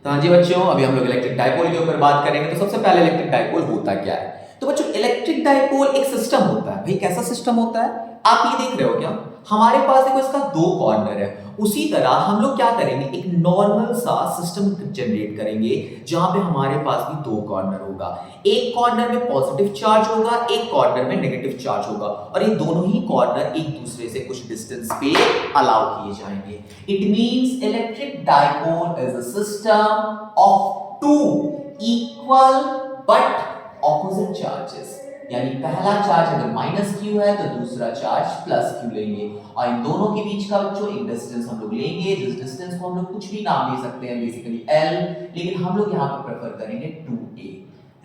तो हाँ जी बच्चों, अभी हम लोग इलेक्ट्रिक डाइपोल के ऊपर बात करेंगे। तो सबसे पहले इलेक्ट्रिक डाइपोल होता क्या है? तो बच्चों इलेक्ट्रिक डाइपोल एक सिस्टम होता है। भाई कैसा सिस्टम होता है? आप ये देख रहे हो क्या? हमारे पास देखो इसका दो कॉर्नर है। उसी तरह हम लोग क्या करेंगे, एक नॉर्मल सा सिस्टम जनरेट करेंगे जहां पे हमारे पास भी दो कॉर्नर होगा। एक कॉर्नर में पॉजिटिव चार्ज होगा, एक कॉर्नर में नेगेटिव चार्ज होगा, और ये दोनों ही कॉर्नर एक दूसरे से कुछ डिस्टेंस पे अलाउ किए जाएंगे। It means electric dipole is a system of two equal but opposite charges. यानी पहला चार्ज अगर माइनस क्यू है तो दूसरा चार्ज प्लस क्यू लेंगे, और इन दोनों के बीच का बच्चों एक डिस्टेंस हम लोग लेंगे, जिस डिस्टेंस को हम लोग कुछ भी नाम दे सकते हैं, बेसिकली एल, लेकिन हम लोग यहाँ पे प्रेफर करेंगे 2a।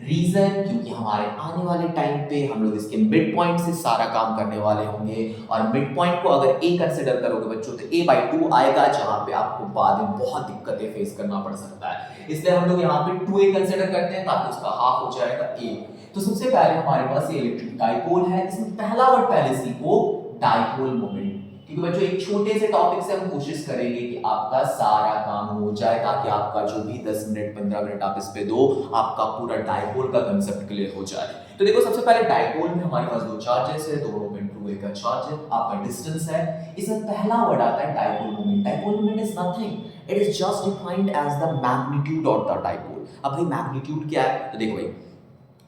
रीजन, क्योंकि हमारे आने वाले टाइम पे हम लोग इसके मिड पॉइंट से सारा काम करने वाले होंगे, और मिड पॉइंट को अगर a कंसीडर करोगे बच्चों तो a/2 आएगा, जहां पे आपको बाद में बहुत दिक्कतें फेस करना पड़ सकता है। इसलिए हम लोग यहाँ पे 2a कंसीडर करते हैं ताकि उसका हाफ हो जाएगा a। तो सबसे पहले हमारे पास ये इलेक्ट्रिक डाइपोल है। इसमें पहला वर्ड पहले सीखो, डाइपोल मोमेंट, क्योंकि बच्चों एक छोटे से टॉपिक से हम कोशिश करेंगे कि आपका सारा काम हो जाए, ताकि आपका जो भी 10 मिनट 15 मिनट आप इस पे दो, आपका पूरा डाइपोल का कांसेप्ट क्लियर हो जाए। तो देखो सबसे पहले डाइपोल में हमारे पास दो चार्जेस है, दोनों में 2a का चार्ज है, आपका डिस्टेंस है। इसमें पहला वर्ड आता है dipole moment. Dipole moment is nothing, it is just defined as the magnitude of the dipole. अब भाई मैग्नीट्यूड क्या है? तो देखो भाई,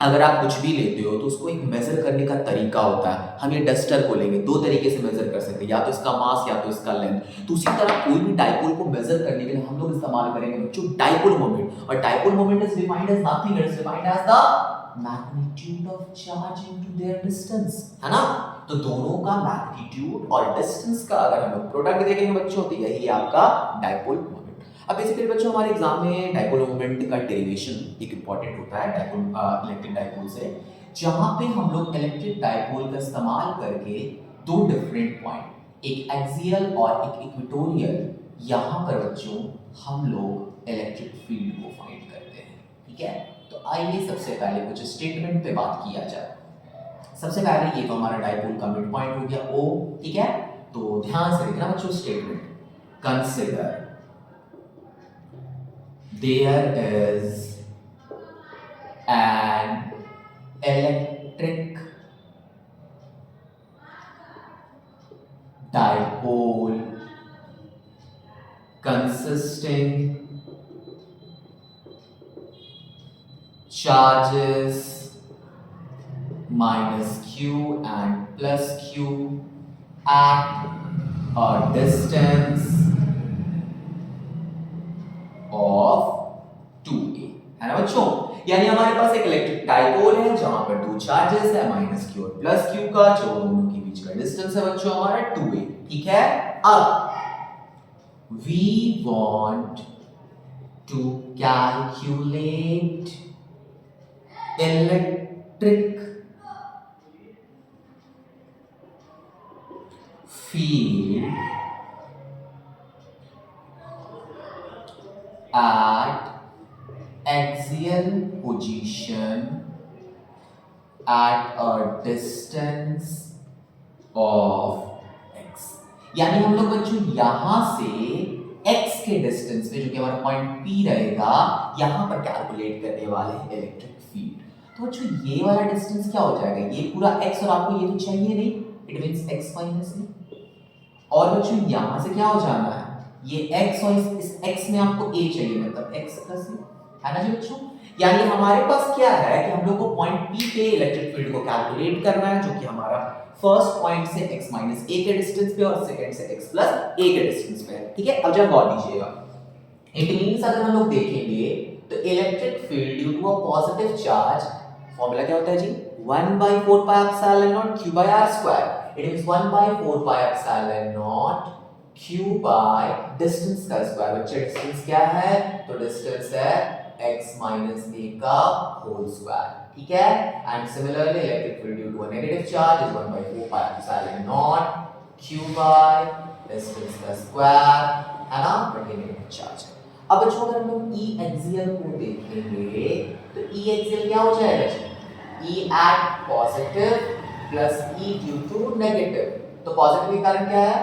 अगर आप कुछ भी लेते हो तो उसको एक मेजर करने का तरीका होता है। हम ये डस्टर को लेंगे, दो तरीके से मेजर कर सकते हैं, या तो इसका मास या तो इसका लेंथ। तो उसी तरह कोई भी डाइपोल को मेजर करने के लिए हम लोग इस्तेमाल करेंगे बच्चों डाइपोल मोमेंट, और dipole moment is defined as nothing, it is defined as the magnitude of charge into their distance, है ना? तो दोनों का मैग्नीट्यूड और डिस्टेंस का अगर हम लोग प्रोडक्ट देखेंगे बच्चों तो यही आपका डाइपोल मोमेंट। अब बेसिकली बच्चों हमारे एग्जाम में डाइपोल मोमेंट का डेरिवेशन एक इंपॉर्टेंट होता है डाइपोल इलेक्ट्रिक डाइपोल से, जहां पे हम लोग इलेक्ट्रिक डाइपोल का इस्तेमाल करके दो डिफरेंट पॉइंट, एक एक्सियल और एक इक्वेटोरियल, यहां पर बच्चों हम लोग इलेक्ट्रिक फील्ड को फाइंड करते हैं। ठीक है, तो आइए सबसे पहले कुछ स्टेटमेंट पे बात किया जाए। सबसे पहले ये तो हमारा डाइपोल का मिड पॉइंट हो गया O, ठीक है? तो ध्यान से देखना बच्चों statement, consider there is an electric dipole consisting charges minus q and plus q at a distance of 2a, है ना बच्चों? यानी हमारे पास एक इलेक्ट्रिक डाइपोल है जहां पर दो चार्जेस है, माइनस क्यू और प्लस क्यू का, जो दोनों के बीच का डिस्टेंस है बच्चों हमारा 2a। ठीक है, अब we want to calculate electric field at axial position at a distance of x। यानी हम लोग बच्चों यहां से x के डिस्टेंस पे, जो कि हमारा पॉइंट P रहेगा, यहां पर कैलकुलेट करने वाले हैं इलेक्ट्रिक फील्ड। तो बच्चों ये वाला डिस्टेंस क्या हो जाएगा? ये पूरा x, और आपको ये तो चाहिए नहीं, it means x minus a। और बच्चों यहां से क्या हो जाना है? ये x और इस x में आपको a चाहिए, मतलब x प्लस a, है ना जी बच्चों? यानी हमारे पास क्या है कि हम लोग को पॉइंट P पे इलेक्ट्रिक फील्ड को कैलकुलेट करना है, जो कि हमारा फर्स्ट पॉइंट से x माइनस a के डिस्टेंस पे और सेकंड से x प्लस a के डिस्टेंस पे है। ठीक है, अब जरा गौर दीजिएगा। इट मींस अगर हम लोग देखेंगे तो electric field due to a positive charge, formula क्या होता है जी? 1/4 pi epsilon naught q by r square. It means 1/4 pi epsilon naught q by distance का स्क्वायर। बच्चे डिस्टेंस क्या है? तो डिस्टेंस है x minus a का होल स्क्वायर। ठीक है, and similarly electric field due to a negative charge is 1/4 pi epsilon naught q by distance का स्क्वायर, है ना? बट ये नेगेटिव चार्ज है। अब बच्चों अगर हम लोग E एक्सियल को देखेंगे तो E एक्सियल क्या हो जाएगा जी? E at positive plus E due to negative। तो पॉजिटिव के कारण क्या है?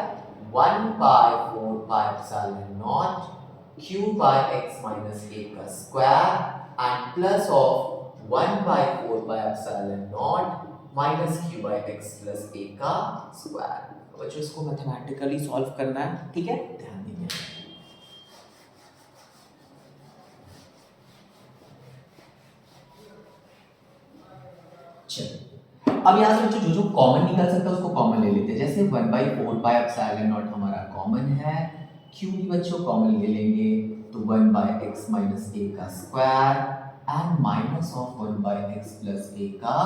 1/4 pi epsilon naught q by x minus a का square and plus of 1 by 4 by epsilon naught minus q by x plus a का square. बच्चों इसको mathematically solve करना है, ठीक है, ध्यान दीजिए। चलो अब यहाँ से बच्चों जो कॉमन निकल सकता है उसको कॉमन ले लेते हैं। जैसे 1/4 by epsilon naught हमारा कॉमन है, q भी बच्चों कॉमन ले लेंगे तो 1 by x minus a का square and minus of 1 by x plus a का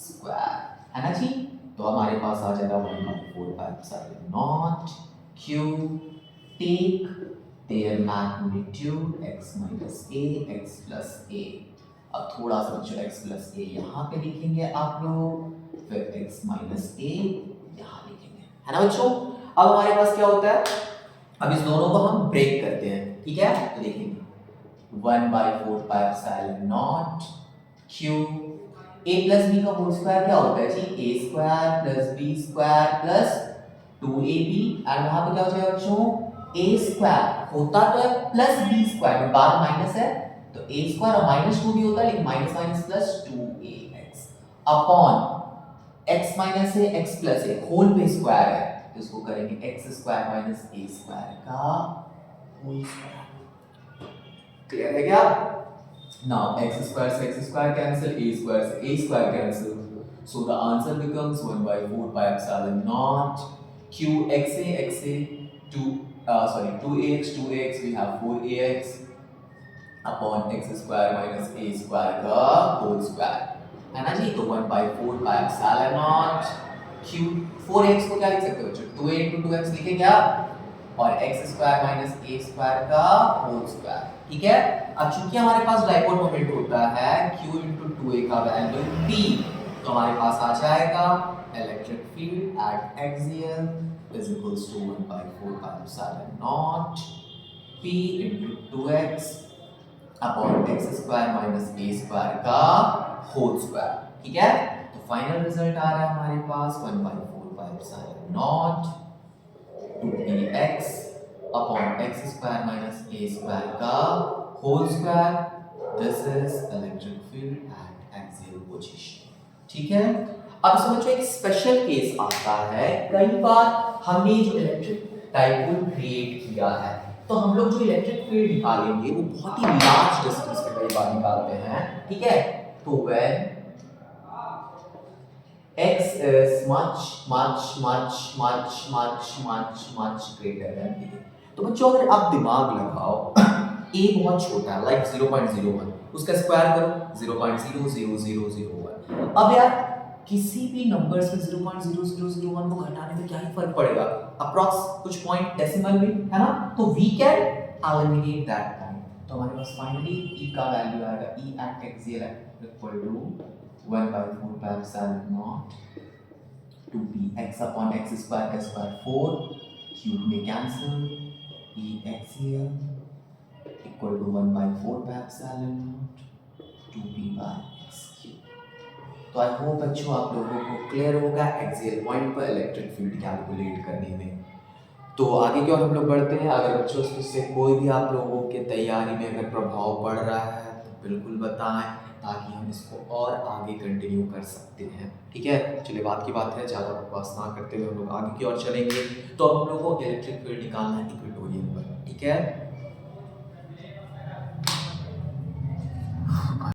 स्क्वायर, है ना जी। तो हमारे पास आ जाएगा 1/4 by epsilon naught q take their magnitude x minus a x plus a। अब थोड़ा सा बच्चों x plus a यहाँ पे लिखेंगे आप लोग, फिर x minus a यहाँ लिखेंगे, है ना बच्चों। अब हमारे पास क्या होता है, अब इस दोनों को हम ब्रेक करते हैं, ठीक है। तो देखेंगे 1/4 by epsilon naught q a plus b का होल स्क्वायर क्या होता है जी, a square plus b square plus 2ab and वहां पे क्या हो जाएगा बच्चों, a स्क्वायर होता तो है प्लस b स्क्वायर में बाद माइनस है तो a स्क्वायर और माइनस 2 भी होता है लेकिन minus minus plus 2ax upon x minus a x plus a whole पे स्क्वायर है तो इसको करेंगे x square minus a square का होल स्क्वायर। क्लियर है क्या? नाउ x स्क्वायर से x square cancel, a square से a square cancel, so the answer becomes 1/4 by epsilon naught q xa 2ax we have 4ax upon x square minus a square का whole square, है ना जी। तो 1/4 by epsilon naught q 4x को क्या लिख सकते हो बच्चों, 2a into 2x लिखेंगे क्या, और x square minus a square का होल स्क्वायर, ठीक है। अब चूंकि हमारे पास डाइपोल मोमेंट होता है q into 2a का वैल्यू p, तो हमारे पास आ जाएगा electric field at axial is equals to 1/4 by epsilon naught p into 2x upon x square minus a square का होल स्क्वायर, ठीक है। तो फाइनल रिजल्ट आ रहा है हमारे पास 1/4 by epsilon naught 2px upon x square minus a square का whole square. This is electric field at axial position, ठीक है। अब समझो एक स्पेशल केस आता है, कई बार हमने जो इलेक्ट्रिक डाइपोल क्रिएट किया है तो हम लोग जो इलेक्ट्रिक फील्ड निकालेंगे वो बहुत ही लार्ज डिस्टेंस पे कई बार निकालते हैं, ठीक है। तो when x is much greater than a, तो बच्चों अगर आप दिमाग लगाओ a बहुत छोटा है लाइक 0.01, उसका स्क्वायर करो 0.00001। अब यार किसी भी नंबर से 0.0001 को घटाने में क्या ही फर्क पड़ेगा, अप्रॉक्स कुछ पॉइंट डेसिमल में, है ना। तो we can eliminate that point, तो हमारे पास फाइनली e का वैल्यू आएगा e at axial equal to 1/4 by epsilon naught 2px upon x square का स्क्वायर 4 क्यूब में cancel e axial equal to 1/4 by epsilon naught 2p by x cube. तो I hope बच्चों आप लोगों को clear होगा एक्सियल पॉइंट पर electric field calculate करने में। तो आगे की ओर हम लोग बढ़ते हैं। अगर बच्चों इससे कोई भी आप लोगों के तैयारी में अगर प्रभाव पड़ रहा है तो बिल्कुल बताएं ताकि हम इसको और आगे कंटिन्यू कर सकते हैं, ठीक है। चलिए बात की बात है, ज़्यादा बकवास ना करते हुए हम लोग आगे की ओर चलेंगे। तो हम लोग को इलेक्ट्रिक फील्ड निकालना है इक्वेटोरियल पर, ठीक है।